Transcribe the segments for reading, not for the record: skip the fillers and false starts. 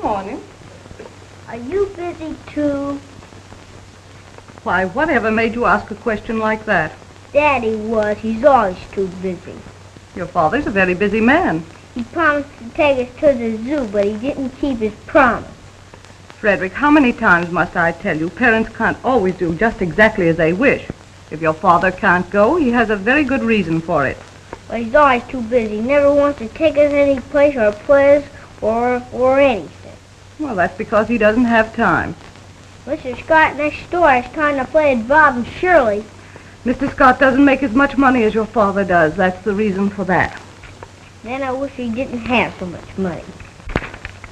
Morning. Are you busy too? Why, whatever made you ask a question like that? Daddy was. He's always too busy. Your father's a very busy man. He promised to take us to the zoo, but he didn't keep his promise. Frederick, how many times must I tell you, parents can't always do just exactly as they wish. If your father can't go, he has a very good reason for it. But he's always too busy. He never wants to take us any place or play us or anything. Well, that's because he doesn't have time. Mr. Scott next door has time to play with Bob and Shirley. Mr. Scott doesn't make as much money as your father does. That's the reason for that. Then I wish he didn't have so much money.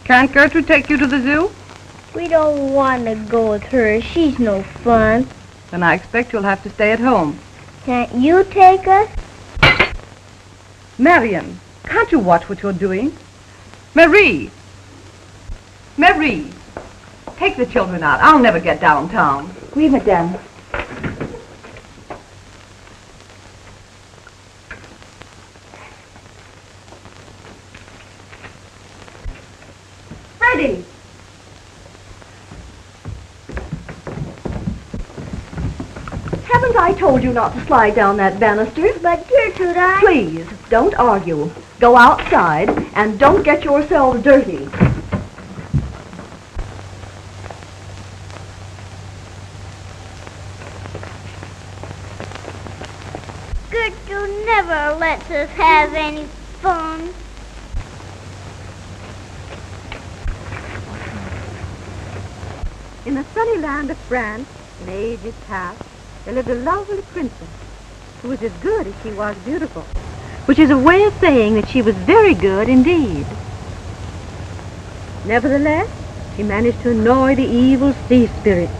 Can't Gertrude take you to the zoo? We don't want to go with her. She's no fun. Then I expect you'll have to stay at home. Can't you take us? Marion, can't you watch what you're doing? Marie! Marie! Take the children out. I'll never get downtown. Oui, madame. Freddie! Haven't I told you not to slide down that banister? But Gertrude, Please, don't argue. Go outside and don't get yourselves dirty. Gertrude never lets us have any fun. In the sunny land of France, in ages past, there lived a lovely princess who was as good as she was beautiful, which is a way of saying that she was very good indeed. Nevertheless, she managed to annoy the evil sea spirits.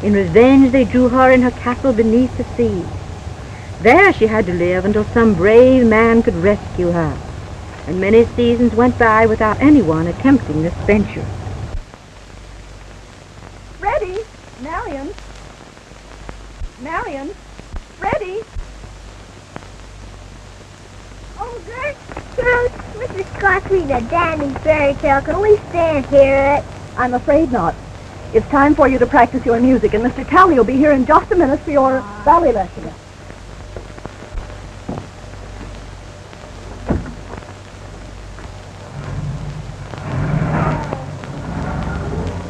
In revenge, they drew her in her castle beneath the sea. There she had to live until some brave man could rescue her, and many seasons went by without anyone attempting this venture. Freddie! Marion! Marion! Freddie! Oh, Gertrude, Mr. Scott's reading a dandy fairy tale. Can we stand here at? I'm afraid not. It's time for you to practice your music, and Mr. Talley will be here in just a minute for your ballet lesson.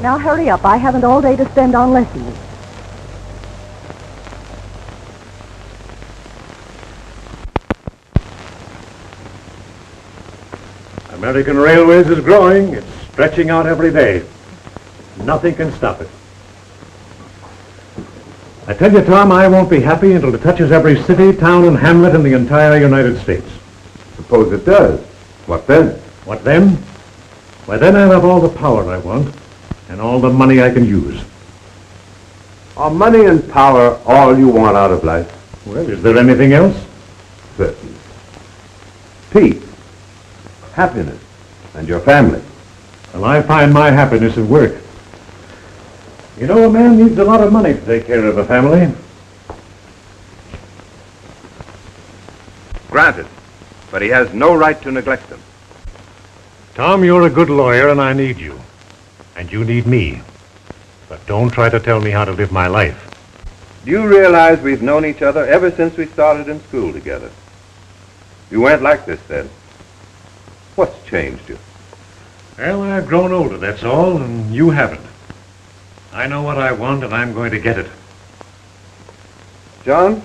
Now hurry up. I haven't all day to spend on lessons. American Railways is growing. Its stretching out every day. Nothing can stop it. I tell you, Tom, I won't be happy until it touches every city, town, and hamlet in the entire United States. Suppose it does. What then? What then? Why, then I'll have all the power I want and all the money I can use. Are money and power all you want out of life? Well, is there anything else? Certainly. Peace, happiness, and your family. Well, I find my happiness at work. You know, a man needs a lot of money to take care of a family. Granted, but he has no right to neglect them. Tom, you're a good lawyer, and I need you. And you need me. But don't try to tell me how to live my life. Do you realize we've known each other ever since we started in school together? You weren't like this then. What's changed you? Well, I've grown older, that's all, and you haven't. I know what I want, and I'm going to get it. John,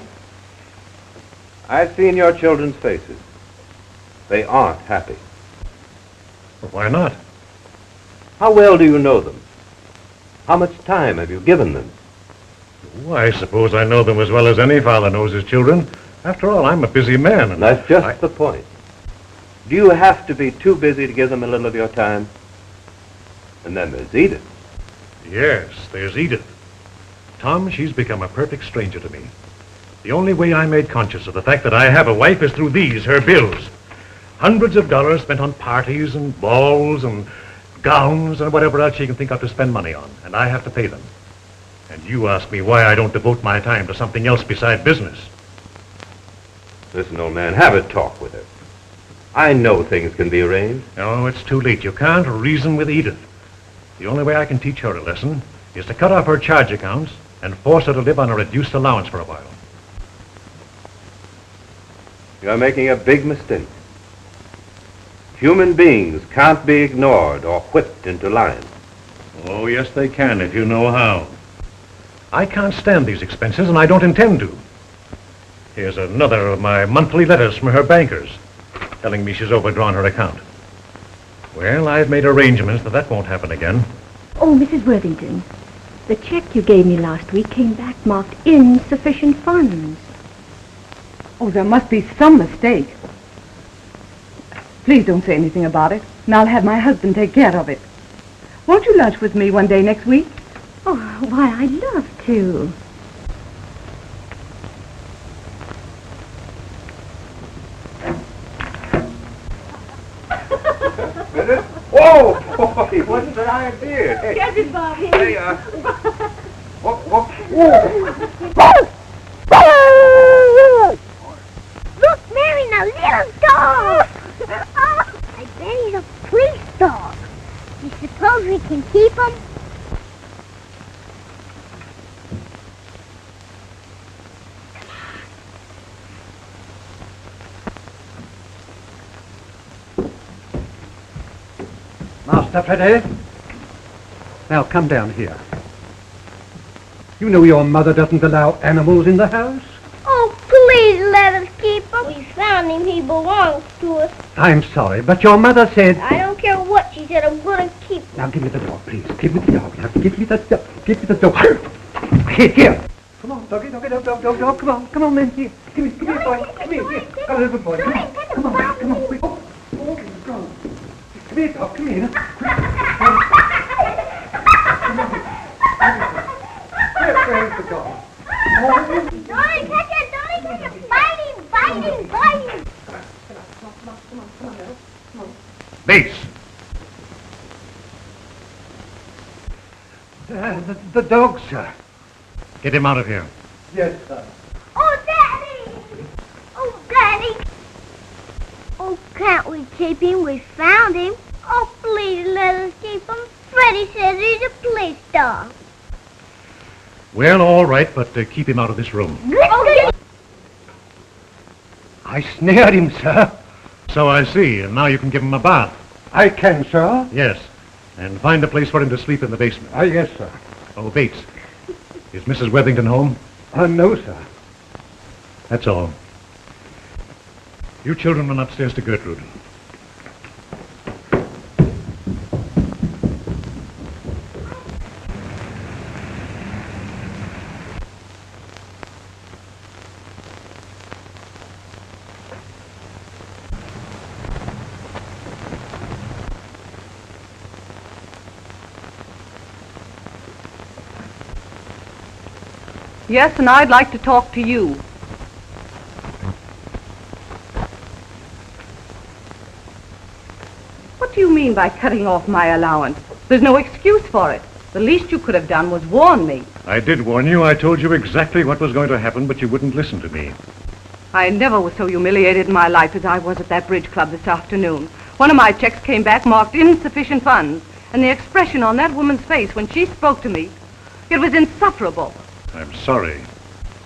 I've seen your children's faces. They aren't happy. Well, why not? How well do you know them? How much time have you given them? Oh, I suppose I know them as well as any father knows his children. After all, I'm a busy man. And that's just the point. Do you have to be too busy to give them a little of your time? And then there's Edith. Yes, there's Edith. Tom, she's become a perfect stranger to me. The only way I made conscious of the fact that I have a wife is through these, her bills. Hundreds of dollars spent on parties and balls and gowns and whatever else she can think of to spend money on, and I have to pay them. And you ask me why I don't devote my time to something else beside business. Listen, old man, have a talk with her. I know things can be arranged. No, it's too late. You can't reason with Edith. The only way I can teach her a lesson is to cut off her charge accounts and force her to live on a reduced allowance for a while. You're making a big mistake. Human beings can't be ignored or whipped into line. Oh, yes, they can if you know how. I can't stand these expenses, and I don't intend to. Here's another of my monthly letters from her bankers, telling me she's overdrawn her account. Well, I've made arrangements that won't happen again. Oh, Mrs. Worthington, the check you gave me last week came back marked insufficient funds. Oh, there must be some mistake. Please don't say anything about it, and I'll have my husband take care of it. Won't you lunch with me one day next week? Oh, why, I'd love to. Whoa, boy, what's an idea? Hey, Catch it, Bobby. hey, whoa. Look, Mary, a little dog. Oh, I bet he's a police dog. You suppose we can keep him? Master Freddy? Now come down here. You know your mother doesn't allow animals in the house? Oh, please let us keep him. We found him. He belongs to us. I'm sorry, but your mother said... I don't care what she said. I'm going to keep him. Now give me the dog, please. Give me the dog. Now give me the dog. Give me the dog. Here. Come on, doggy, dog. Come on, man. Here. Come here, boy. Come here. Come on, good boy. Come on. Come on. Oh, go. Come here, dog. Come here. Where's the dog? Don't catch it. Bite him. Bates! The dog, sir. Get him out of here. Yes, sir. Oh, Daddy. Oh, can't we keep him? We found him. Oh, please let us keep him. Freddie says he's a police dog. Well, all right, but keep him out of this room. Okay. I snared him, sir. So I see, and now you can give him a bath. I can, sir. Yes, and find a place for him to sleep in the basement. Yes, sir. Oh, Bates, is Mrs. Worthington home? No, sir. That's all. You children run upstairs to Gertrude. Yes, and I'd like to talk to you. What do you mean by cutting off my allowance? There's no excuse for it. The least you could have done was warn me. I did warn you. I told you exactly what was going to happen, but you wouldn't listen to me. I never was so humiliated in my life as I was at that bridge club this afternoon. One of my checks came back marked insufficient funds, and the expression on that woman's face when she spoke to me, it was insufferable. I'm sorry.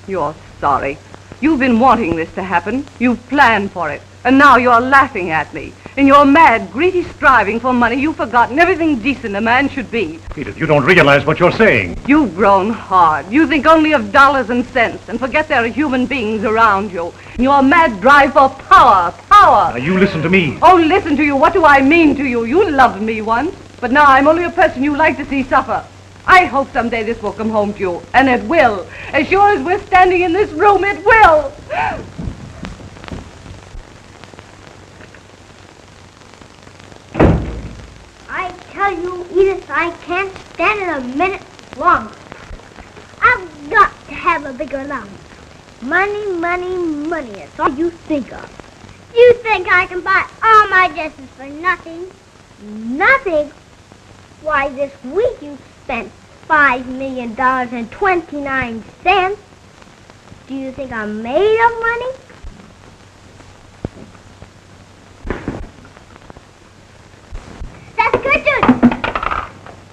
You're sorry. You've been wanting this to happen. You've planned for it. And now you're laughing at me. In your mad, greedy striving for money, you've forgotten everything decent a man should be. Edith, you don't realize what you're saying. You've grown hard. You think only of dollars and cents and forget there are human beings around you. In your mad drive for power. Now, you listen to me. Oh, listen to you. What do I mean to you? You loved me once, but now I'm only a person you like to see suffer. I hope someday this will come home to you, and it will. As sure as we're standing in this room, it will. I tell you, Edith, I can't stand it a minute longer. I've got to have a bigger allowance. Money, money, money. That's all you think of. You think I can buy all my dresses for nothing? Nothing? Why, this week you spent $5 million and 29 cents. Do you think I'm made of money? That's good, dude.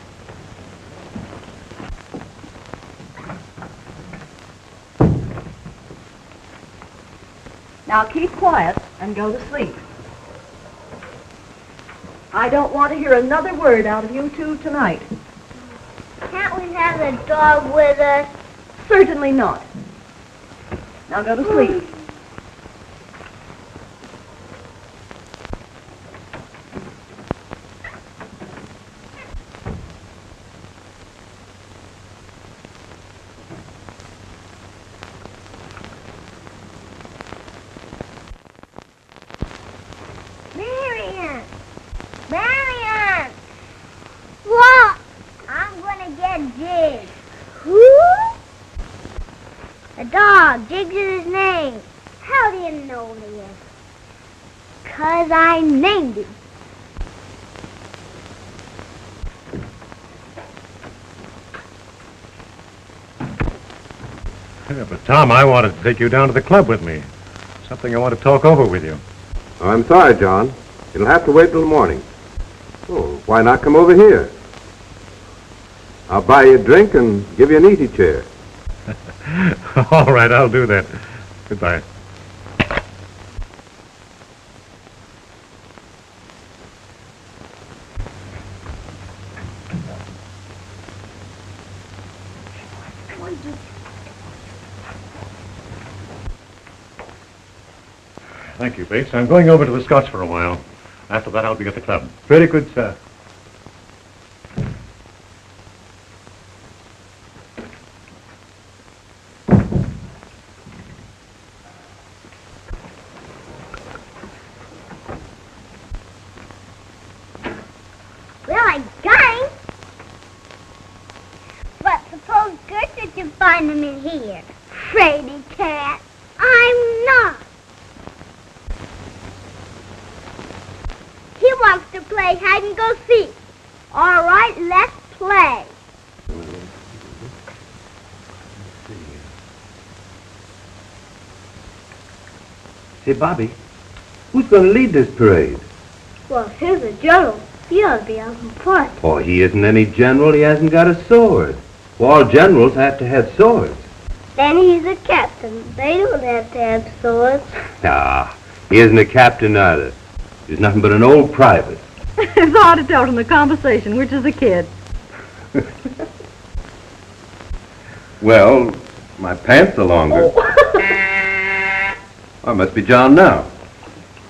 Now keep quiet and go to sleep. I don't want to hear another word out of you two tonight. Can't we have the dog with us? Certainly not. Now go to sleep. Marian! Marian! What? I'm gonna get Jiggs. Who? The dog. Jiggs is his name. How do you know me? 'Cause I named him. Yeah, but Tom, I wanted to take you down to the club with me. Something I want to talk over with you. Oh, I'm sorry, John. It'll have to wait till the morning. Oh, why not come over here? I'll buy you a drink and give you an easy chair. All right, I'll do that. Goodbye. Thank you, Bates. I'm going over to the Scots for a while. After that, I'll be at the club. Very good, sir. Well, I got him. But suppose Gertrude can find him in here. Fraidy cat. I'm not. He wants to play hide and go seek. All right, let's play. Say, Bobby, who's going to lead this parade? Well, here's a general. He ought to be out in front. Oh, he isn't any general. He hasn't got a sword. Well, all generals have to have swords. Then he's a captain. They don't have to have swords. Ah, he isn't a captain either. He's nothing but an old private. It's hard to tell from the conversation which is the kid. Well, my pants are longer. Oh, it must be John now.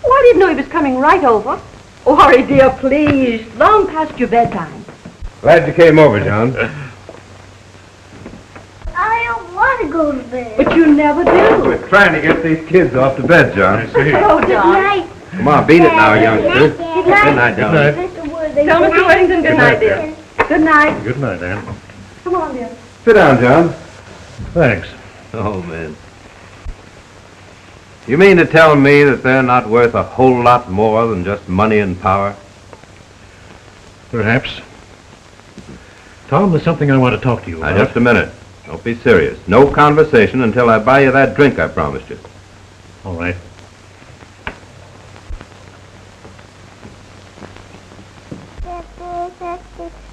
Oh, I didn't know he was coming right over. Oh, hurry, dear, please. Long past your bedtime. Glad you came over, John. I don't want to go to bed. But you never do. We're trying to get these kids off to bed, John. Oh, Good John. night. Come on, beat it now, youngster. Good Good night. night, John. Mr. Worthing. Tell Mr. Wellington good night, dear. Good night. Good night, Ann. Come on, dear. Sit down, John. Thanks. Oh, man. You mean to tell me that they're not worth a whole lot more than just money and power? Perhaps. Tom, there's something I want to talk to you about. Now, just a minute. Don't be serious. No conversation until I buy you that drink I promised you. All right.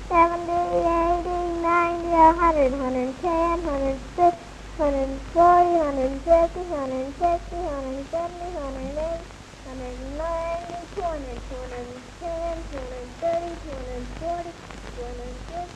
70, 80, 90, 100, 110, 106, 140, 150, 160, 170, 180, 190, 200, 210, 230, 240, 250.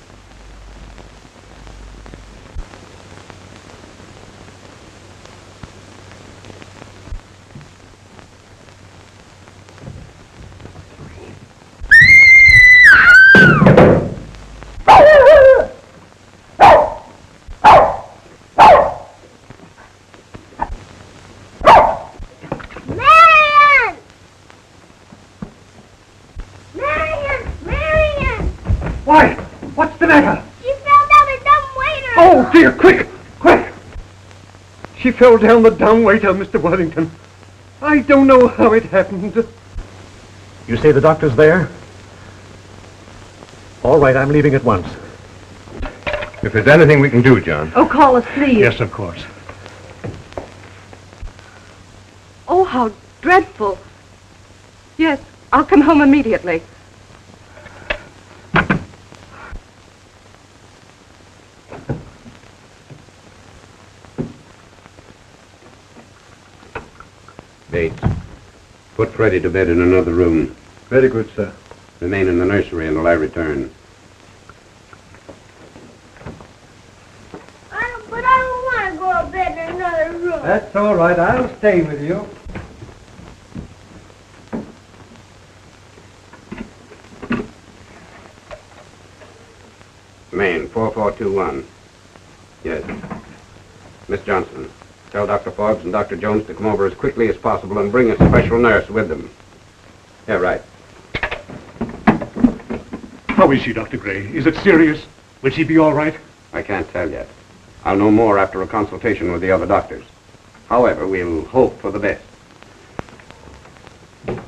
Why? What's the matter? She fell down the dumb waiter. Oh, dear, quick, quick! She fell down the dumb waiter, Mr. Worthington. I don't know how it happened. You say the doctor's there? All right, I'm leaving at once. If there's anything we can do, John. Oh, call us, please. Yes, of course. Oh, how dreadful. Yes, I'll come home immediately. Bates, put Freddie to bed in another room. Very good, sir. Remain in the nursery until I return. But I don't want to go to bed in another room. That's all right. I'll stay with you. Maine, 4421. Yes. Miss Johnson, tell Dr. Forbes and Dr. Jones to come over as quickly as possible and bring a special nurse with them. Yeah, right. How is she, Dr. Gray? Is it serious? Will she be all right? I can't tell yet. I'll know more after a consultation with the other doctors. However, we'll hope for the best.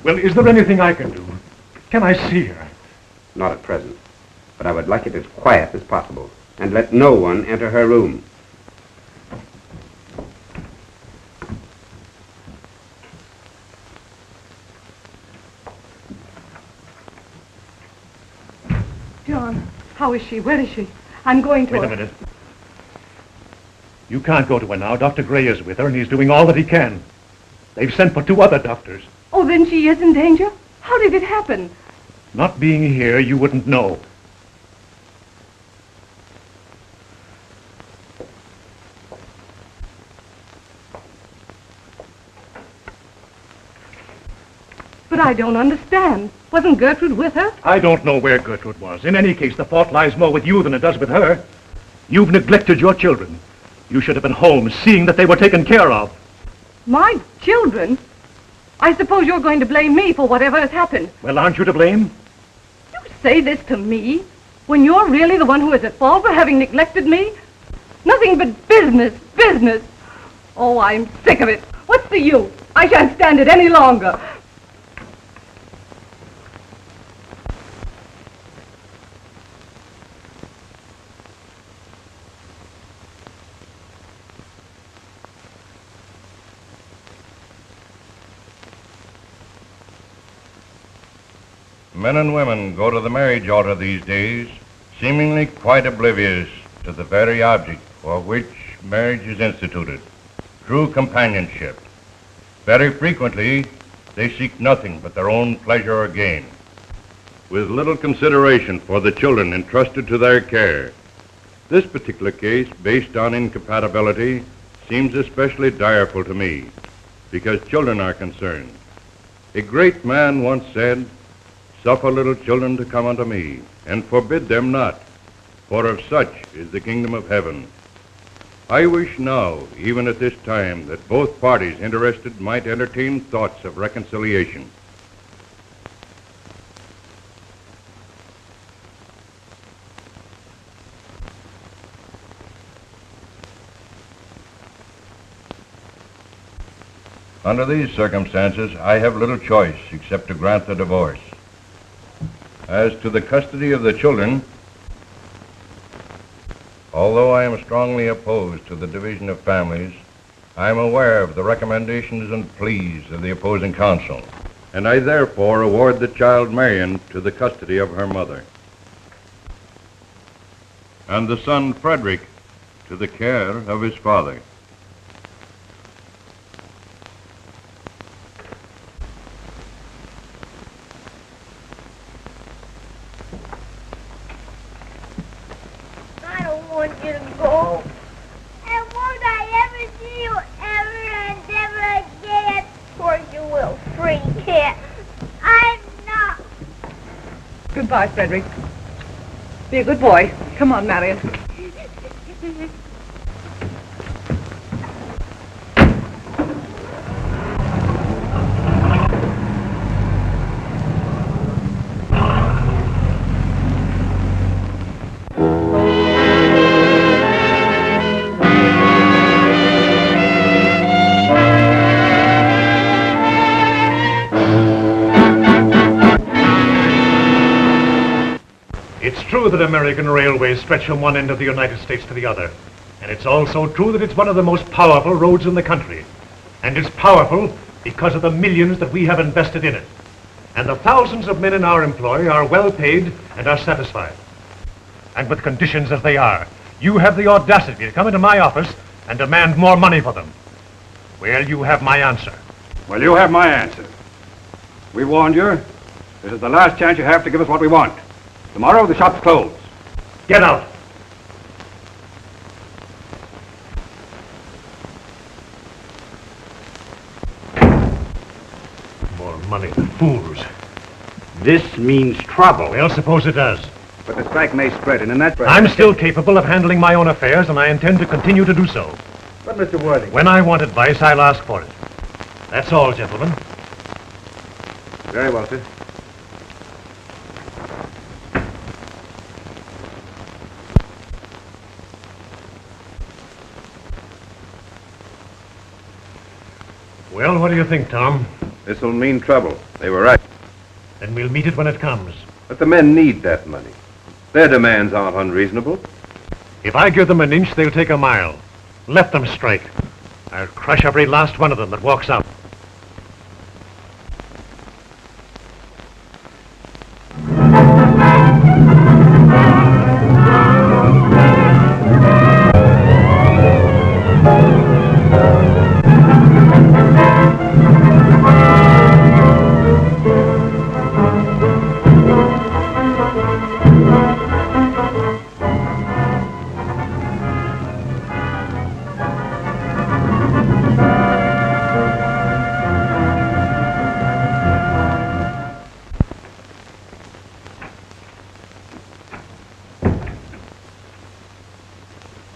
Well, is there anything I can do? Can I see her? Not at present. But I would like it as quiet as possible. And let no one enter her room. John, how is she? Where is she? I'm going to Wait her. a minute. You can't go to her now. Dr. Gray is with her, and he's doing all that he can. They've sent for 2 other doctors. Oh, then she is in danger? How did it happen? Not being here, you wouldn't know. But I don't understand. Wasn't Gertrude with her? I don't know where Gertrude was. In any case, the fault lies more with you than it does with her. You've neglected your children. You should have been home, seeing that they were taken care of. My children? I suppose you're going to blame me for whatever has happened. Well, aren't you to blame? You say this to me when you're really the one who is at fault for having neglected me? Nothing but business, business. Oh, I'm sick of it. What's the use? I shan't stand it any longer. Men and women go to the marriage altar these days, seemingly quite oblivious to the very object for which marriage is instituted, true companionship. Very frequently, they seek nothing but their own pleasure or gain, with little consideration for the children entrusted to their care. This particular case, based on incompatibility, seems especially direful to me, because children are concerned. A great man once said, "Suffer little children to come unto me, and forbid them not, for of such is the kingdom of heaven." I wish now, even at this time, that both parties interested might entertain thoughts of reconciliation. Under these circumstances, I have little choice except to grant the divorce. As to the custody of the children, although I am strongly opposed to the division of families, I am aware of the recommendations and pleas of the opposing counsel, and I therefore award the child Marion to the custody of her mother, and the son Frederick to the care of his father. I don't want you to go. And won't I ever see you ever and ever again? Of course you will, free kid. I'm not. Goodbye, Frederick. Be a good boy. Come on, Marion. It's true that American railways stretch from one end of the United States to the other. And it's also true that it's one of the most powerful roads in the country. And it's powerful because of the millions that we have invested in it. And the thousands of men in our employ are well paid and are satisfied. And with conditions as they are, you have the audacity to come into my office and demand more money for them. Well, you have my answer. Well, you have my answer. We warned you. This is the last chance you have to give us what we want. Tomorrow, the shop's closed. Get out. More money, the fools. This means trouble. Well, suppose it does. But the strike may spread, and in that... I'm still capable of handling my own affairs, and I intend to continue to do so. But, Mr. Worthing... When I want advice, I'll ask for it. That's all, gentlemen. Very well, sir. Well, what do you think, Tom? This'll mean trouble. They were right. Then we'll meet it when it comes. But the men need that money. Their demands aren't unreasonable. If I give them an inch, they'll take a mile. Let them strike. I'll crush every last one of them that walks out.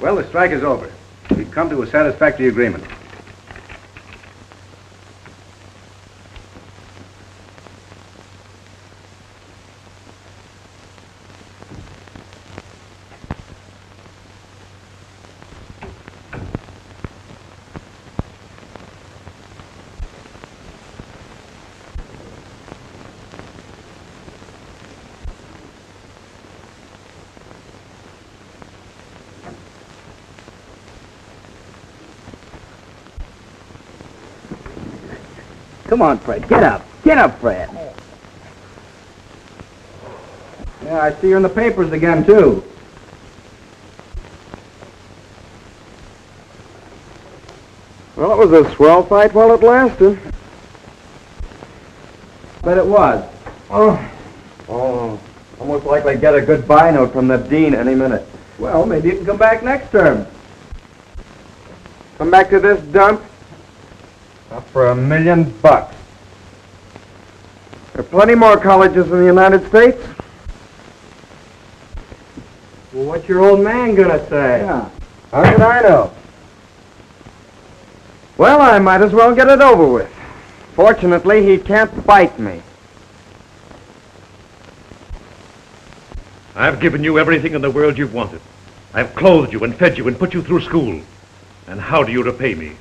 Well, the strike is over. We've come to a satisfactory agreement. Come on, Fred. Get up. Get up, Fred. Yeah, I see you're in the papers again, too. Well, it was a swell fight while it lasted. Bet it was. Oh, almost like I get a goodbye note from the dean any minute. Well, maybe you can come back next term. Come back to this dump? Not for $1 million. There are plenty more colleges in the United States. Well, what's your old man gonna say? Yeah. How can I know? Well, I might as well get it over with. Fortunately, he can't bite me. I've given you everything in the world you've wanted. I've clothed you and fed you and put you through school. And how do you repay me?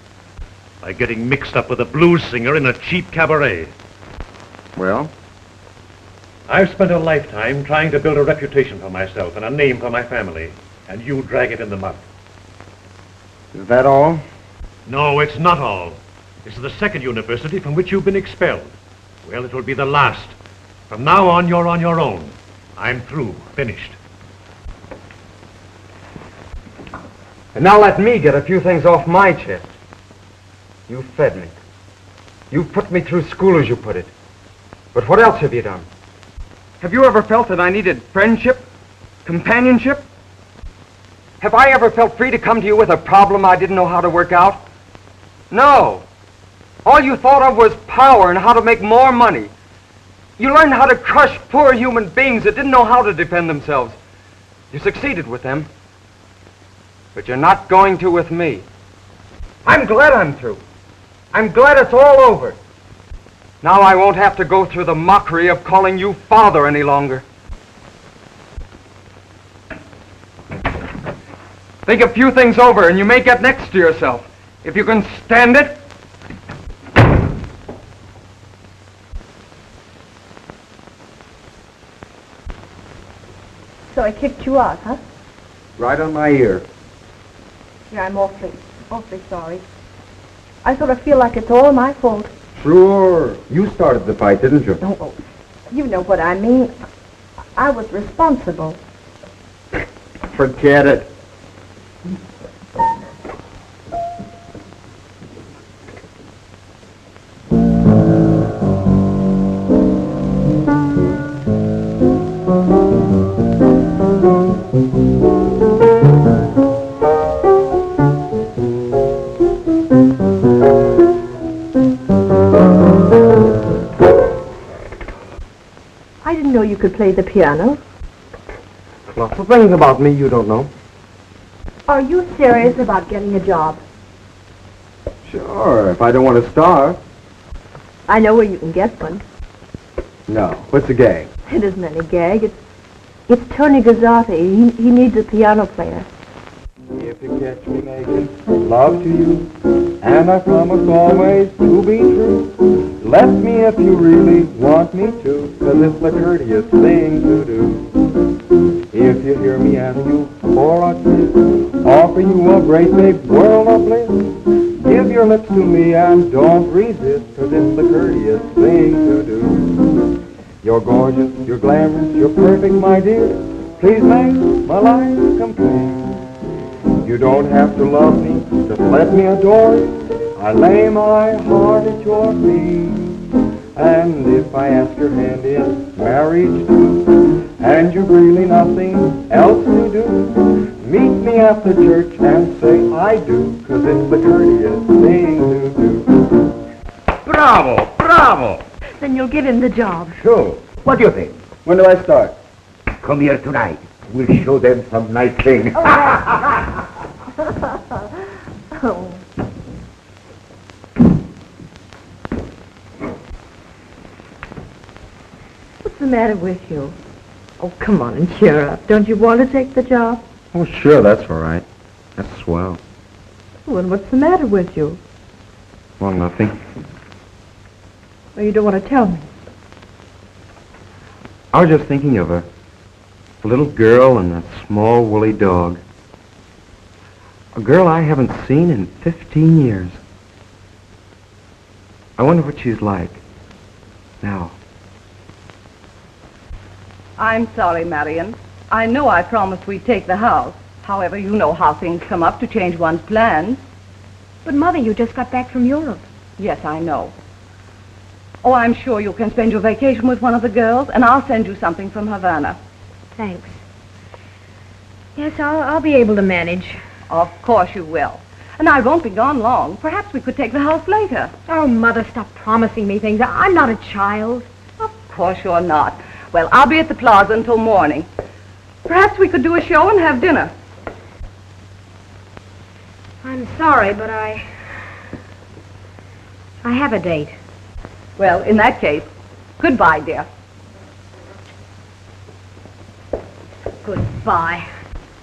by getting mixed up with a blues singer in a cheap cabaret. Well? I've spent a lifetime trying to build a reputation for myself and a name for my family, and you drag it in the mud. Is that all? No, it's not all. This is the second university from which you've been expelled. Well, it will be the last. From now on, you're on your own. I'm through. Finished. And now let me get a few things off my chest. You fed me. You put me through school, as you put it. But what else have you done? Have you ever felt that I needed friendship? Companionship? Have I ever felt free to come to you with a problem I didn't know how to work out? No. All you thought of was power and how to make more money. You learned how to crush poor human beings that didn't know how to defend themselves. You succeeded with them. But you're not going to with me. I'm glad I'm through. I'm glad it's all over. Now I won't have to go through the mockery of calling you father any longer. Think a few things over and you may get next to yourself. If you can stand it. So I kicked you out, huh? Right on my ear. Yeah, I'm awfully sorry. I sort of feel like it's all my fault. Sure. You started the fight, didn't you? Oh, you know what I mean. I was responsible. Forget it. I didn't know you could play the piano. Lots of things about me you don't know. Are you serious about getting a job? Sure, if I don't want to starve. I know where you can get one. No. What's the gag? It isn't any gag. It's Tony Gazzotti. He needs a piano player. If you catch me making love to you, and I promise always to be true, let me if you really want me to, 'cause it's the courteous thing to do. If you hear me ask you for a kiss, offer you a great big world of bliss, give your lips to me and don't resist, 'cause it's the courteous thing to do. You're gorgeous, you're glamorous, you're perfect, my dear. Please make my life complete. You don't have to love me, just let me adore you. I lay my heart at your feet. And if I ask your hand in marriage too, and you've really nothing else to do, meet me at the church and say I do, 'cause it's the courteous thing to do. Bravo, bravo. Then you'll give him the job. Sure. What do you think? When do I start? Come here tonight. We'll show them some nice thing. Oh. What's the matter with you? Oh, come on and cheer up. Don't you want to take the job? Oh, sure, that's all right. That's swell. Well, what's the matter with you? Well, nothing. Well, you don't want to tell me. I was just thinking of a little girl and a small woolly dog. A girl I haven't seen in 15 years. I wonder what she's like now. I'm sorry, Marion. I know I promised we'd take the house. However, you know how things come up to change one's plans. But, Mother, you just got back from Europe. Yes, I know. Oh, I'm sure you can spend your vacation with one of the girls, and I'll send you something from Havana. Thanks. Yes, I'll be able to manage. Of course you will. And I won't be gone long. Perhaps we could take the house later. Oh, Mother, stop promising me things. I'm not a child. Of course you're not. Well, I'll be at the plaza until morning. Perhaps we could do a show and have dinner. I'm sorry, but I have a date. Well, in that case, goodbye, dear. Goodbye.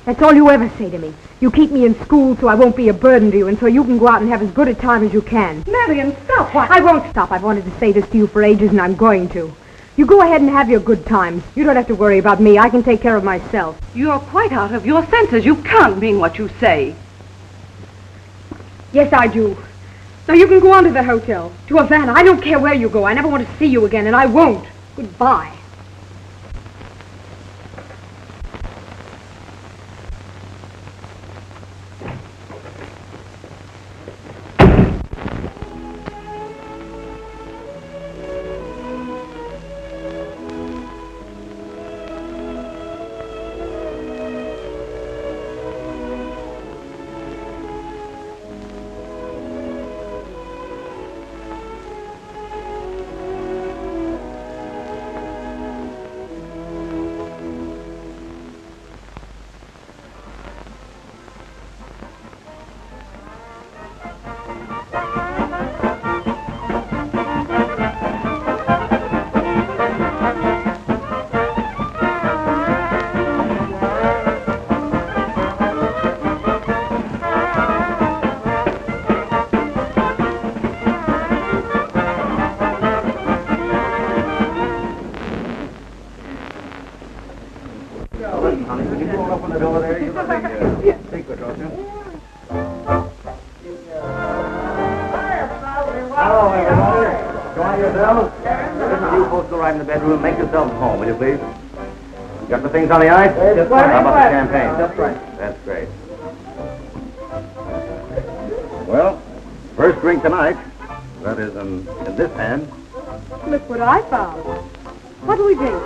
That's all you ever say to me. You keep me in school so I won't be a burden to you and so you can go out and have as good a time as you can. Marion, stop. What? I won't stop. I've wanted to say this to you for ages and I'm going to. You go ahead and have your good times. You don't have to worry about me. I can take care of myself. You're quite out of your senses. You can't mean what you say. Yes, I do. Now you can go on to the hotel, to Havana. I don't care where you go. I never want to see you again, and I won't. Goodbye. Make yourselves home, will you please? Got the things on the ice? Just right. How about the champagne? That's right. That's great. Well, first drink tonight. That is in this hand. Look what I found. What do we drink?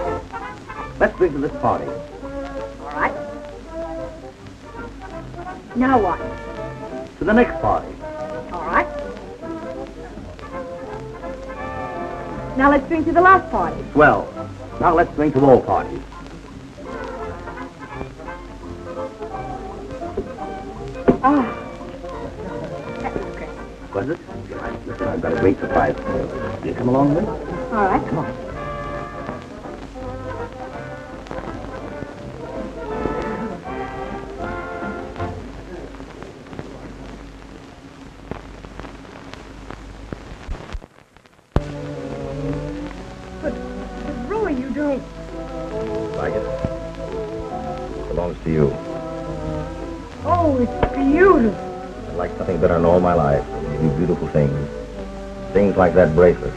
Let's drink to this party. All right. Now what? To the next party. All right. Now let's drink to the last party. Swell. Now let's drink to all parties. Ah. That was great. Was it? Listen, I've got a great surprise for you. Will you come along with me? All right. Come on. Like it? Belongs to you. Oh, it's beautiful. I'd like nothing better in all my life. You do beautiful things. Things like that bracelet.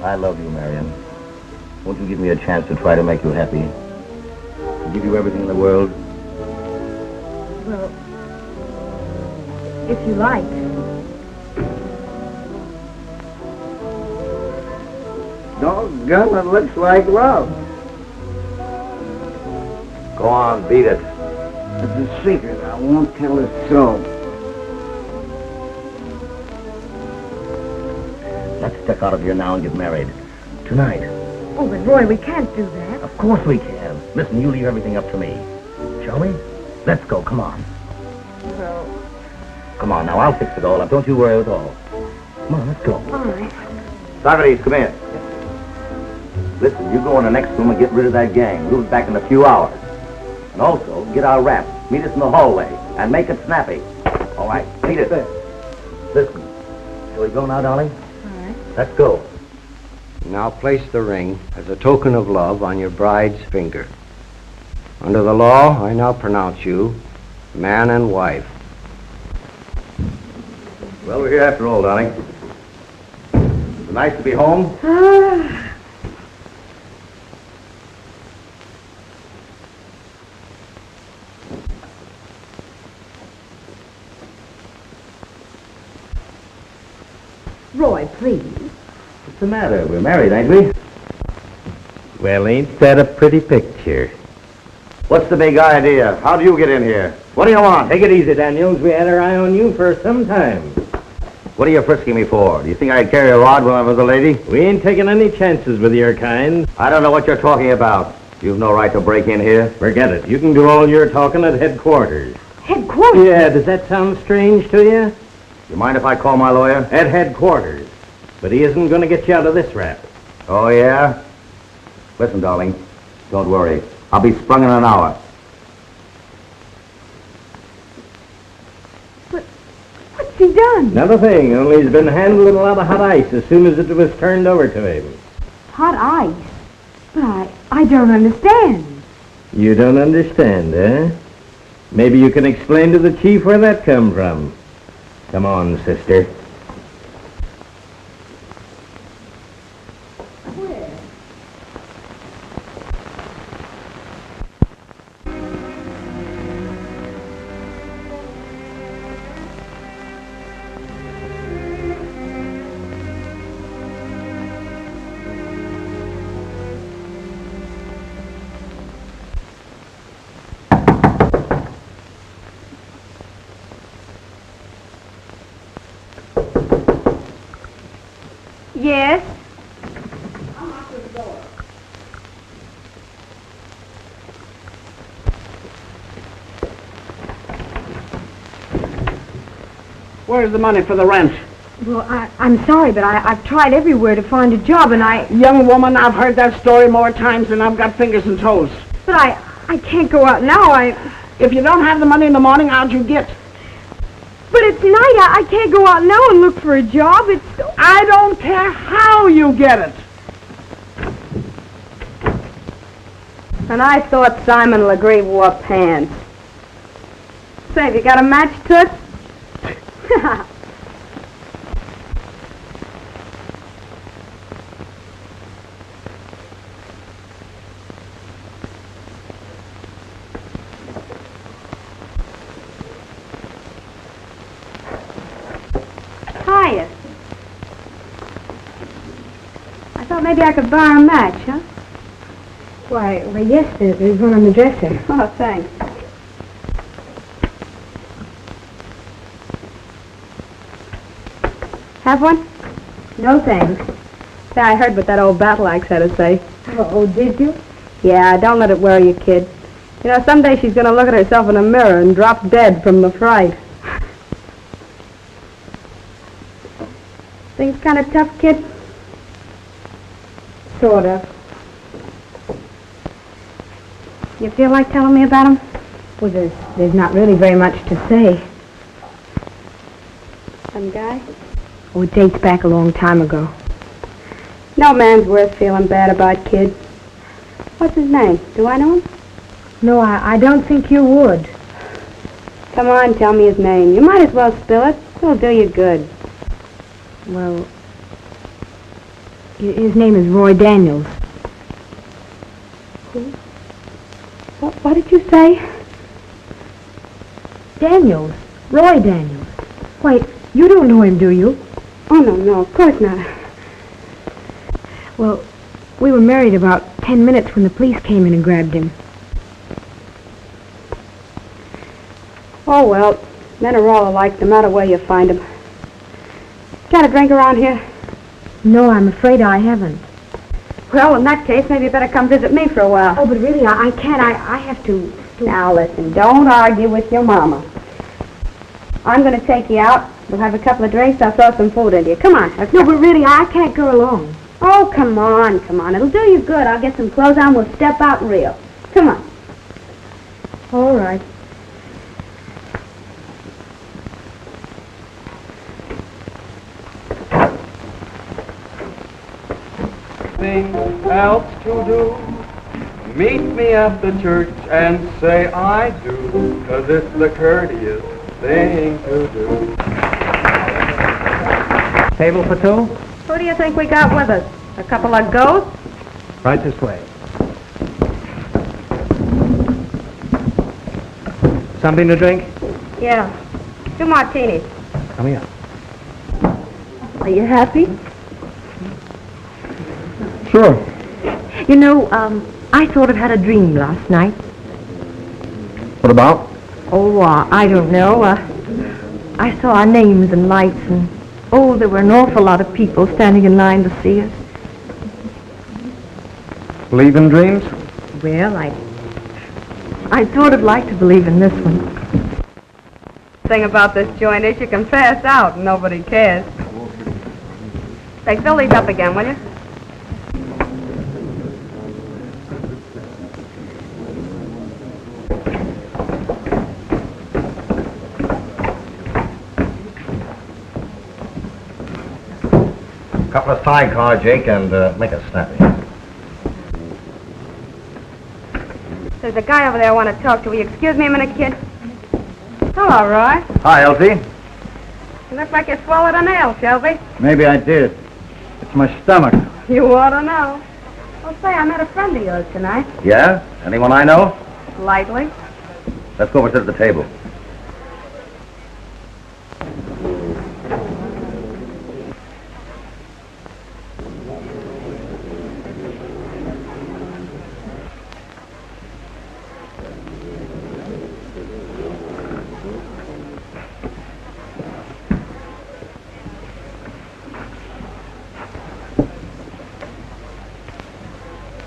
I love you, Marion. Won't you give me a chance to try to make you happy? To give you everything in the world? Well, if you like. Doggone, it looks like love. Go on, beat it. It's a secret. I won't tell a soul. Let's step out of here now and get married. Tonight. Oh, but Roy, we can't do that. Of course we can. Listen, you leave everything up to me. Shall we? Let's go, come on. Well... Come on now, I'll fix it all up. Don't you worry at all. Come on, let's go. All right. Socrates, come in. Listen, you go in the next room and get rid of that gang. We'll be back in a few hours. And also, get our wrap. Meet us in the hallway. And make it snappy. All right, meet us there. Listen, shall we go now, darling? All right. Let's go. Now place the ring as a token of love on your bride's finger. Under the law, I now pronounce you man and wife. Well, we're here after all, darling. It's nice to be home. Roy, please. What's the matter? We're married, ain't we? Well, ain't that a pretty picture? What's the big idea? How do you get in here? What do you want? Take it easy, Daniels. We had our eye on you for some time. What are you frisking me for? Do you think I'd carry a rod when I was a lady? We ain't taking any chances with your kind. I don't know what you're talking about. You've no right to break in here. Forget it. You can do all your talking at headquarters. Headquarters? Yeah, does that sound strange to you? You mind if I call my lawyer? At headquarters. But he isn't going to get you out of this rap. Oh, yeah? Listen, darling, don't worry. I'll be sprung in an hour. he done? Not a thing, only he's been handling a lot of hot ice as soon as it was turned over to him. Hot ice? But I don't understand. You don't understand, eh? Maybe you can explain to the chief where that come from. Come on, sister. Yes? Where's the money for the rent? Well, I'm sorry, but I've tried everywhere to find a job, and Young woman, I've heard that story more times than I've got fingers and toes. But I can't go out now. If you don't have the money in the morning, how'd you get? But it's night. I can't go out now and look for a job. I don't care how you get it. And I thought Simon Legree wore pants. Say, have you got a match, Toots? Hiya. I thought maybe I could borrow a match, huh? Why, yes, there's one on the dresser. Oh, thanks. Have one? No, thanks. Say, I heard what that old battle axe had to say. Oh, did you? Yeah, don't let it worry you, kid. You know, someday she's going to look at herself in a mirror and drop dead from the fright. Things kind of tough, kid? Sort of. You feel like telling me about him? Well, there's not really very much to say. Some guy? Oh, it dates back a long time ago. No man's worth feeling bad about, kid. What's his name? Do I know him? No, I don't think you would. Come on, tell me his name. You might as well spill it. It'll do you good. Well, his name is Roy Daniels. Who? What did you say? Daniels. Roy Daniels. Wait, you don't know him, do you? Oh, no, of course not. Well, we were married about 10 minutes when the police came in and grabbed him. Oh, well, men are all alike, no matter where you find them. Got a drink around here? No, I'm afraid I haven't. Well, in that case, maybe you better come visit me for a while. Oh, but really, I can't. I have to... Now, listen, don't argue with your mama. I'm going to take you out. We'll have a couple of drinks. I'll throw some food into you. Come on. No, but really, I can't go along. Oh, come on. It'll do you good. I'll get some clothes on. We'll step out real. Come on. All right. Nothing else to do. Meet me at the church and say I do, 'cause it's the courteous thing to do. Table for two? Who do you think we got with us? A couple of ghosts? Right this way. Something to drink? Yeah. 2 martinis. Come here. Are you happy? Sure. You know, I sort of had a dream last night. What about? Oh, I don't know. I saw our names and lights, and there were an awful lot of people standing in line to see us. Believe in dreams? Well, I'd sort of like to believe in this one. The thing about this joint is you can pass out and nobody cares. Say, fill these up again, will you? couple of sidecar, Jake, and make it snappy. There's a guy over there I want to talk to. Will you excuse me a minute, kid? Hello, Roy. Hi, Elsie. You look like you swallowed a nail, Shelby. Maybe I did. It's my stomach. You ought to know. Well, say, I met a friend of yours tonight. Yeah? Anyone I know? Lightly. Let's go over to the table.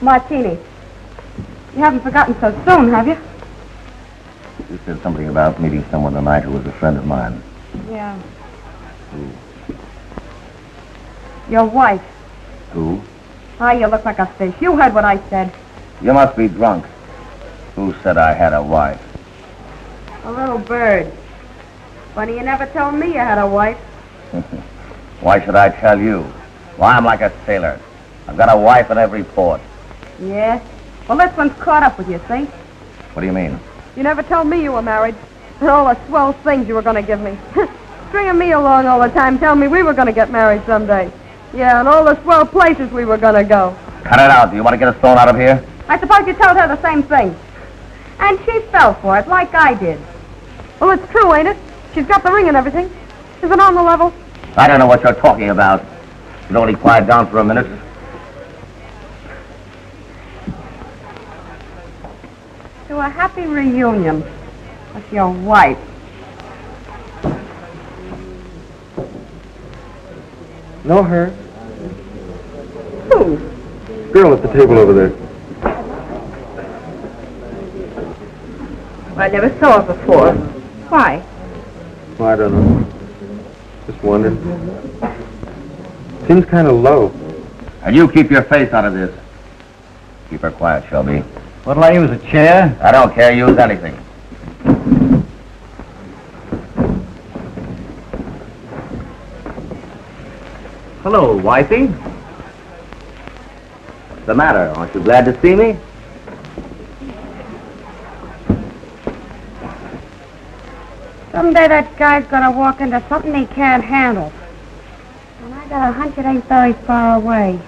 Martini. You haven't forgotten so soon, have you? You said something about meeting someone tonight who was a friend of mine. Yeah. Your wife. Who? Ah, you look like a fish. You heard what I said. You must be drunk. Who said I had a wife? A little bird. Funny you never told me you had a wife. Why should I tell you? Well, I'm like a sailor. I've got a wife in every port. Yeah? Well, this one's caught up with you, see? What do you mean? You never told me you were married. And all the swell things you were going to give me. Stringing me along all the time, telling me we were going to get married someday. Yeah, and all the swell places we were going to go. Cut it out. Do you want to get us thrown out of here? I suppose you told her the same thing. And she fell for it, like I did. Well, it's true, ain't it? She's got the ring and everything. Is it on the level? I don't know what you're talking about. You'd only quiet down for a minute. To a happy reunion with your wife. Know her? Who? Girl at the table over there. I never saw her before. Why? Well, I don't know. Just wondering. Seems kind of low. And you keep your face out of this. Keep her quiet, Shelby. What'll I use, a chair? I don't care. Use anything. Hello, wifey. What's the matter? Aren't you glad to see me? Someday that guy's gonna walk into something he can't handle. And I got a hunch it ain't very far away.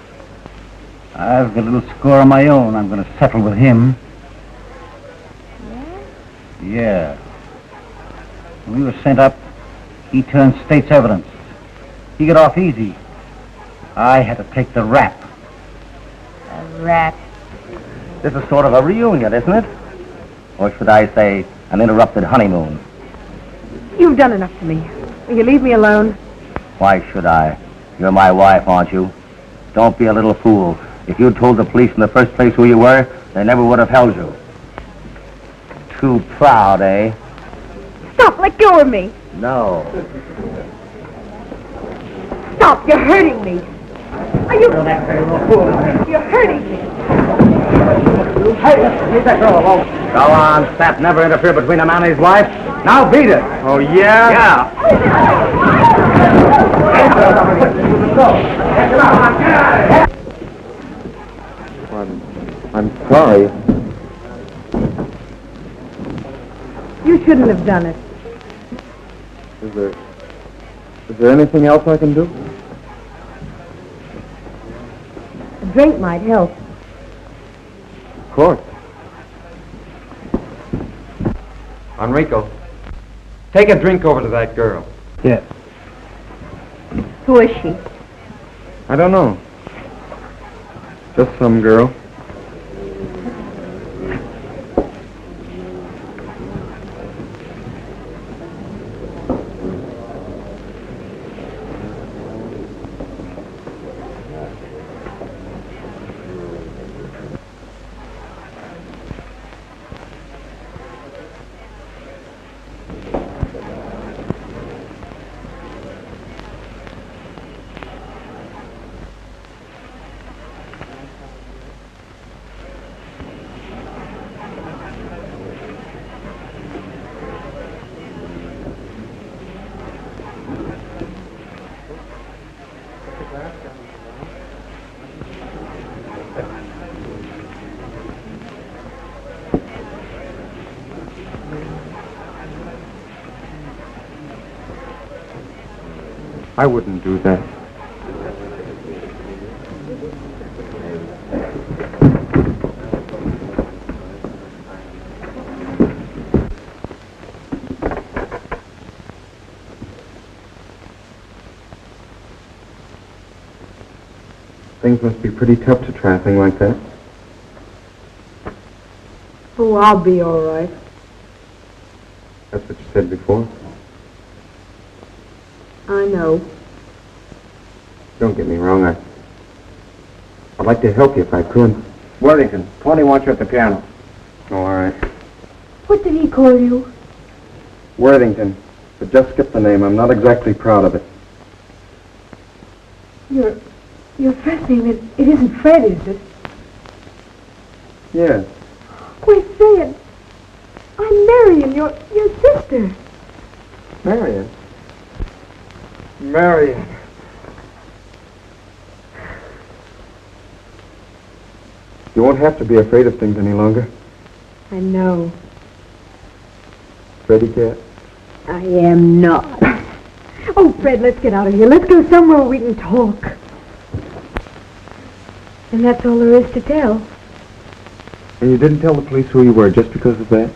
I've got a little score of my own. I'm going to settle with him. Yeah? Yeah. When we were sent up, he turned state's evidence. He got off easy. I had to take the rap. A rat. This is sort of a reunion, isn't it? Or should I say, an interrupted honeymoon? You've done enough to me. Will you leave me alone? Why should I? You're my wife, aren't you? Don't be a little fool. If you'd told the police in the first place who you were, they never would have held you. Too proud, eh? Stop! Let go of me! No. Stop! You're hurting me! Are you... You're hurting me! Hey, leave that girl alone. Go on, Sap. Never interfere between a man and his wife. Now beat it. Oh, yeah? Yeah. I'm sorry. You shouldn't have done it. Is there anything else I can do? A drink might help. Of course. Enrico, take a drink over to that girl. Yes. Who is she? I don't know. Just some girl. I wouldn't do that. Things must be pretty tough to try a thing like that. Oh, I'll be all right. That's what you said before. I know. Don't get me wrong. I'd like to help you if I could. Worthington, Tony wants you at the piano. Oh, all right. What did he call you? Worthington. But just skip the name. I'm not exactly proud of it. Your first name, it isn't Fred, is it? Yes. Wait, say it. I'm Marion, your sister. Marion. Marion. You won't have to be afraid of things any longer. I know. Freddy cat? I am not. Oh, Fred, let's get out of here. Let's go somewhere where we can talk. And that's all there is to tell. And you didn't tell the police who you were just because of that?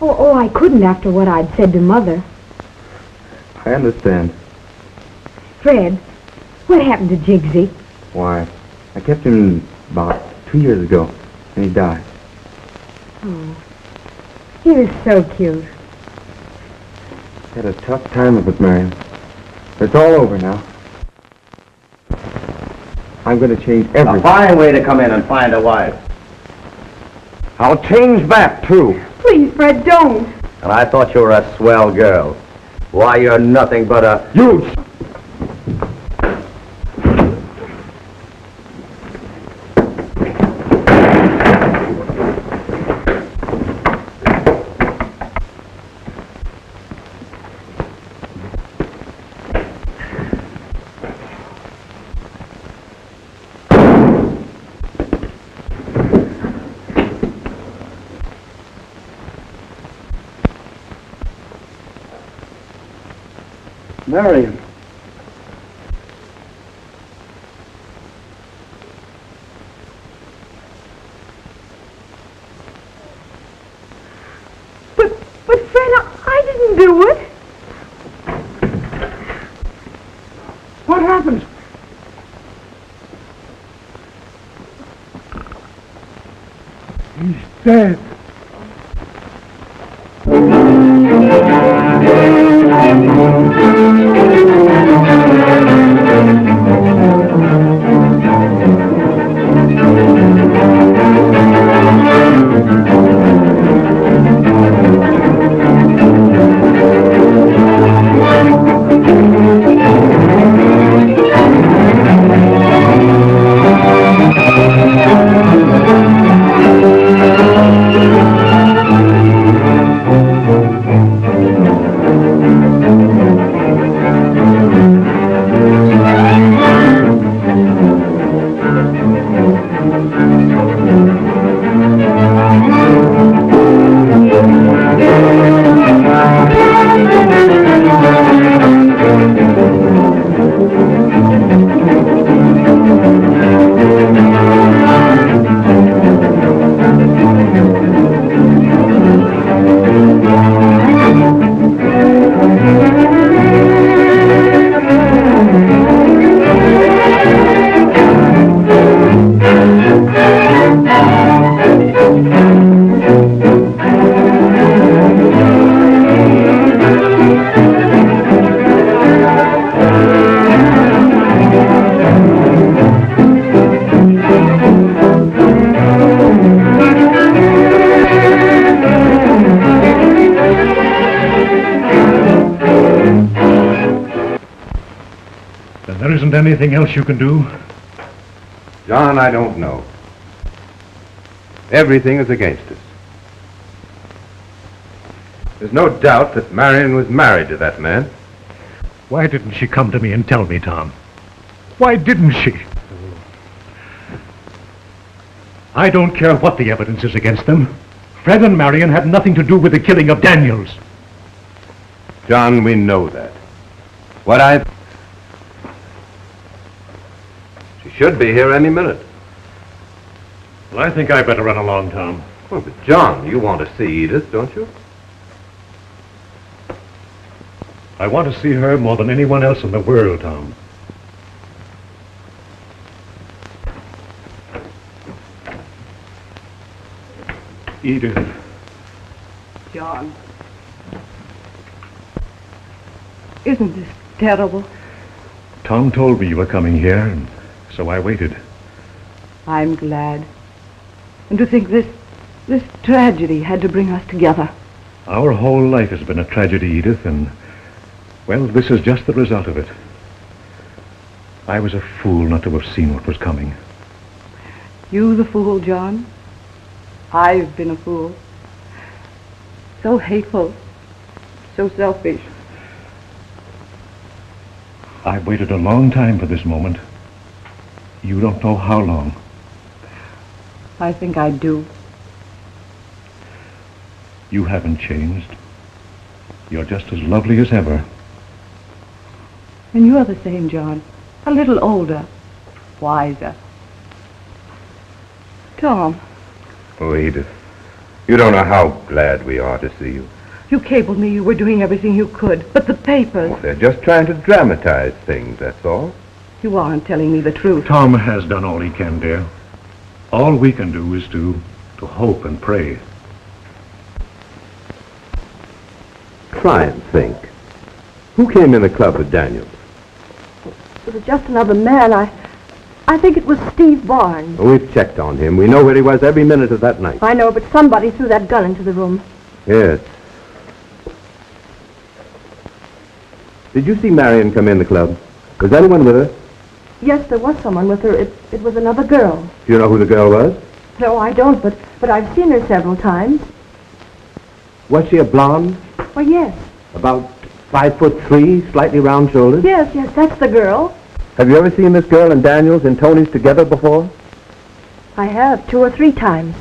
Oh, I couldn't after what I'd said to Mother. I understand. Fred, what happened to Jigsy? Why, I kept him about 2 years ago, and he died. Oh, he was so cute. Had a tough time of it, Marion. But it's all over now. I'm going to change everything. A fine way to come in and find a wife. I'll change back, too. Please, Fred, don't. And I thought you were a swell girl. Why, you're nothing but a... You... Marion. But Fred, I didn't do it. What happened? He's dead. There isn't anything else you can do? John, I don't know. Everything is against us. There's no doubt that Marion was married to that man. Why didn't she come to me and tell me, Tom? Why didn't she? I don't care what the evidence is against them. Fred and Marion had nothing to do with the killing of Daniels. John, we know that. should be here any minute. Well, I think I better run along, Tom. Well, but John, you want to see Edith, don't you? I want to see her more than anyone else in the world, Tom. Edith. John. Isn't this terrible? Tom told me you were coming here, and so I waited. I'm glad. And to think this tragedy had to bring us together. Our whole life has been a tragedy, Edith, and, well, this is just the result of it. I was a fool not to have seen what was coming. You the fool, John? I've been a fool. So hateful. So selfish. I've waited a long time for this moment. You don't know how long. I think I do. You haven't changed. You're just as lovely as ever. And you're the same, John. A little older. Wiser. Tom. Oh, Edith, you don't know how glad we are to see you. You cabled me you were doing everything you could, but the papers... Well, they're just trying to dramatize things, that's all. You aren't telling me the truth. Tom has done all he can, dear. All we can do is to hope and pray. Try and think. Who came in the club with Daniels? It was just another man. I think it was Steve Barnes. Oh, we've checked on him. We know where he was every minute of that night. I know, but somebody threw that gun into the room. Yes. Did you see Marion come in the club? Was anyone with her? Yes, there was someone with her. It was another girl. Do you know who the girl was? No, I don't, but I've seen her several times. Was she a blonde? Oh, yes. About 5'3", slightly round shoulders? Yes, that's the girl. Have you ever seen this girl and Daniels and Tony's together before? I have, 2 or 3 times.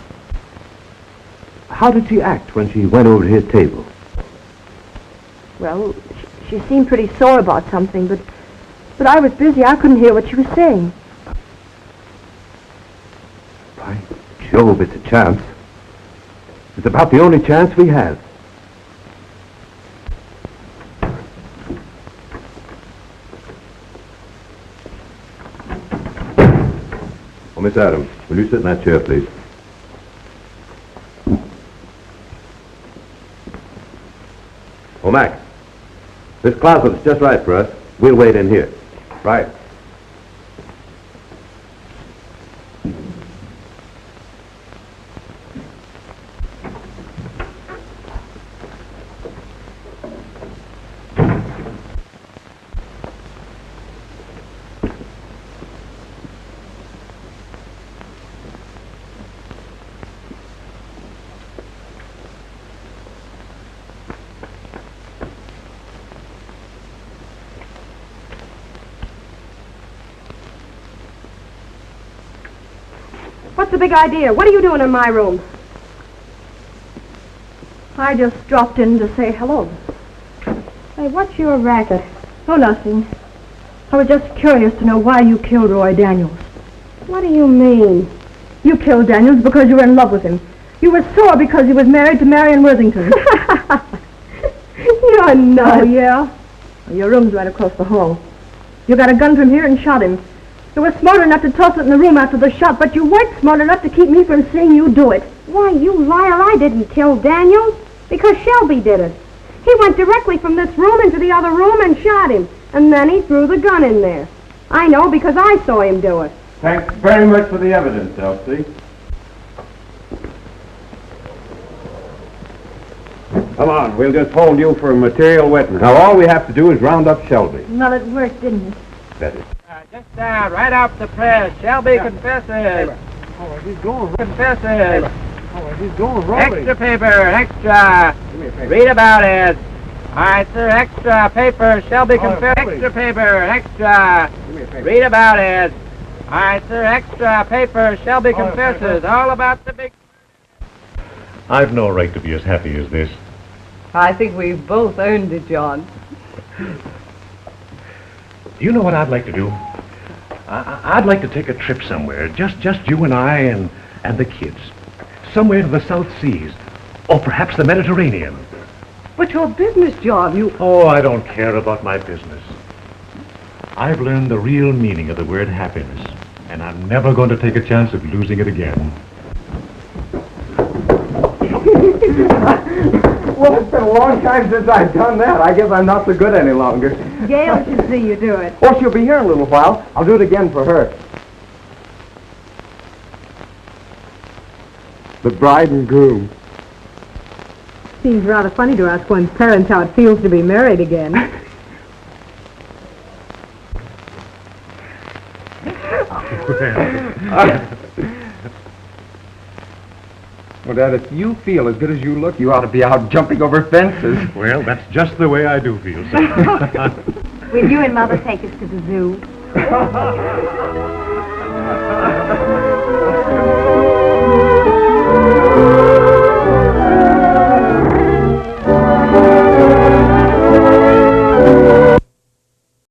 How did she act when she went over to his table? Well, she seemed pretty sore about something, but I was busy. I couldn't hear what she was saying. By Jove, it's a chance. It's about the only chance we have. Oh, Miss Adams, will you sit in that chair, please? Oh, Max, this closet's just right for us. We'll wait in here. Right. What's the big idea? What are you doing in my room? I just dropped in to say hello. Hey, what's your racket? Oh, nothing. I was just curious to know why you killed Roy Daniels. What do you mean? You killed Daniels because you were in love with him. You were sore because he was married to Marion Worthington. You're nuts. Oh, yeah? Well, your room's right across the hall. You got a gun from here and shot him. You were smart enough to toss it in the room after the shot, but you weren't smart enough to keep me from seeing you do it. Why, you liar, I didn't kill Daniels, because Shelby did it. He went directly from this room into the other room and shot him, and then he threw the gun in there. I know because I saw him do it. Thanks very much for the evidence, Elsie. Come on, we'll just hold you for a material witness. Now, all we have to do is round up Shelby. Well, it worked, didn't it? That is. Just right off the press. Shelby confesses. Oh, he's going. Confesses. Oh, he's going wrong. Extra paper, extra. Read about it. All right, sir, extra paper. Shelby confesses. Extra paper, extra. Read about it. All right, sir, extra paper. Shelby confesses. All about the big... I've no right to be as happy as this. I think we've both earned it, John. Do you know what I'd like to do? I'd like to take a trip somewhere, just you and I and the kids. Somewhere to the South Seas, or perhaps the Mediterranean. But your business, John, you... Oh, I don't care about my business. I've learned the real meaning of the word happiness, and I'm never going to take a chance of losing it again. Well, it's been a long time since I've done that. I guess I'm not so good any longer. Gail should see you do it. Oh, she'll be here in a little while. I'll do it again for her. The bride and groom. Seems rather funny to ask one's parents how it feels to be married again. Well, Dad, if you feel as good as you look, you ought to be out jumping over fences. Well, that's just the way I do feel, son. Will you and Mother take us to the zoo?